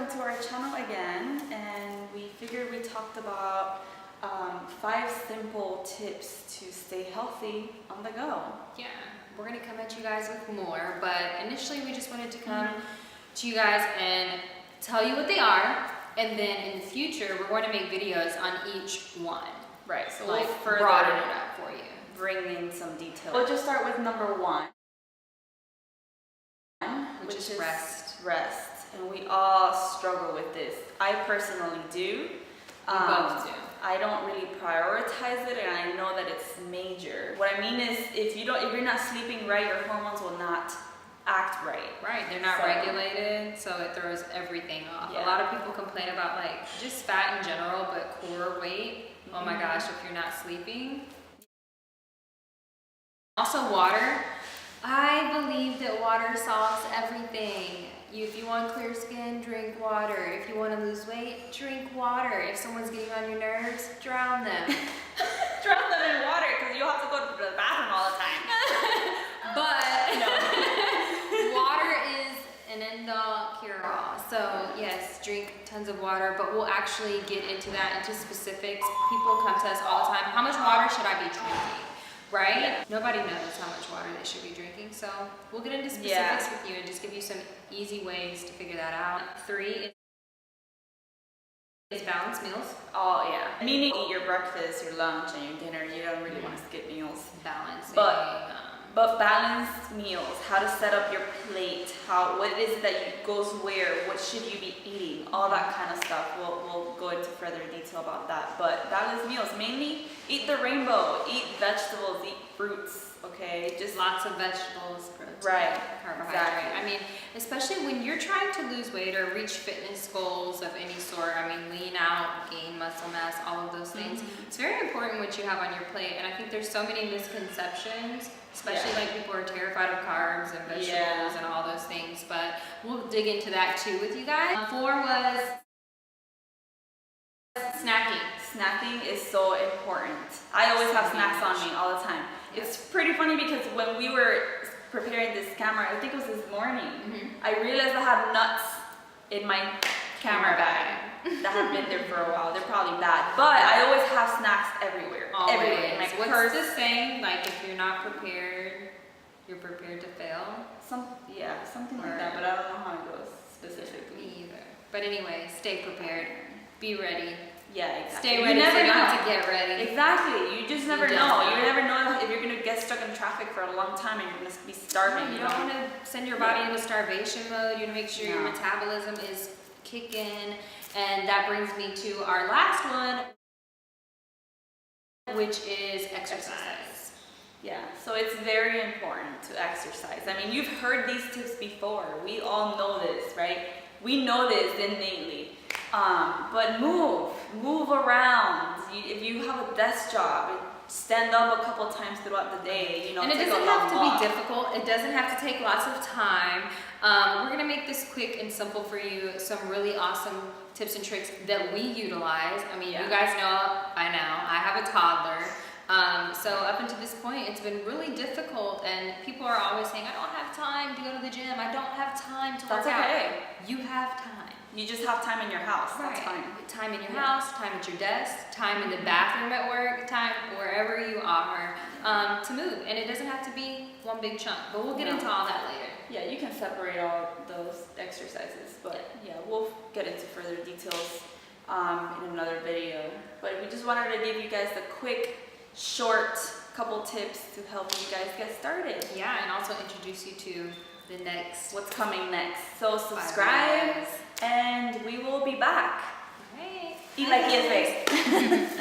welcome to our channel again, and we figured we talked about 5 simple tips to stay healthy on the go. Yeah, we're gonna come at you guys with more, but initially we just wanted to come to you guys and tell you what they are, and then in the future we're going to make videos on each one. Right, so like we'll further broaden it up for you. Bring in some detail. We'll just start with number 1, which is rest. And we all struggle with this. I personally do. We both do. I don't really prioritize it, and I know that it's major. What I mean is, if you're not sleeping right, your hormones will not act right. Right, they're not regulated, so it throws everything off. Yeah. A lot of people complain about like just fat in general, but core weight. Oh my gosh, if you're not sleeping. Also, water. I believe that water solves everything. If you want clear skin, drink water. If you want to lose weight, drink water. If someone's getting on your nerves, drown them. Drown them in water, because you'll have to go to the bathroom all the time. But water is an end-all, cure-all. So yes, drink tons of water, but we'll actually get into specifics. People come to us all the time. How much water should I be drinking? Right? Yeah. Nobody knows how much water they should be drinking, so we'll get into specifics with you and just give you some easy ways to figure that out. 3 is balanced meals. Oh yeah. Meaning eat your breakfast, your lunch, and your dinner. You don't really want to skip meals. Balancing. But balanced meals, how to set up your plate, what is it that goes where, what should you be eating, all that kind of stuff. We'll go into further detail about that. But balanced meals, mainly eat the rainbow, eat vegetables, eat fruits, okay? Just lots of vegetables, protein, right, carbohydrate. exactly. I mean, especially when you're trying to lose weight or reach fitness goals of any sort, I mean, lean out, gain muscle mass, all of those things. It's very important what you have on your plate, and I think there's so many misconceptions, especially like people are terrified of carbs and vegetables and all those things, but we'll dig into that too with you guys. 4 was snacking. Snacking is so important. I always have snacks on me all the time. It's pretty funny because when we were preparing this camera, I think it was this morning, I realized I had nuts in my camera bag that have been there for a while. They're probably bad, but I always have snacks everywhere. Always. Everywhere. In my purse. What's the saying? Like, if you're not prepared, you're prepared to fail? Something like that, but I don't know how it goes specifically. Me either. But anyway, stay prepared. Be ready. Yeah, exactly. Stay ready. You never know to get ready. Exactly. You just never know. You never know if you're going to get stuck in traffic for a long time and you're going to be starving. You don't want to send your body into starvation mode. You want to make sure your metabolism is kicking. And that brings me to our last one, which is exercise. Yeah, so it's very important to exercise. I mean, you've heard these tips before. We all know this, right? We know this innately. But move around. If you have a desk job, stand up a couple times throughout the day. And it doesn't have to be difficult. It doesn't have to take lots of time. We're gonna make this quick and simple for you. Some really awesome tips and tricks that we utilize. I mean, you guys know by now, I have a toddler. So up until this point, it's been really difficult, and people are always saying, I don't have time to go to the gym. I don't have time to work out. Okay. You have time. You just have time in your house. Right. That's fine. Time in your house, time at your desk, time in the bathroom at work, time wherever you are to move. And it doesn't have to be one big chunk, but we'll get into all that later. Yeah, you can separate all those exercises, but we'll get into further details in another video. But we just wanted to give you guys a quick, short couple tips to help you guys get started. Yeah, and also introduce you to the next. What's coming next. So subscribe, and we will be back. All right. Eat like your face.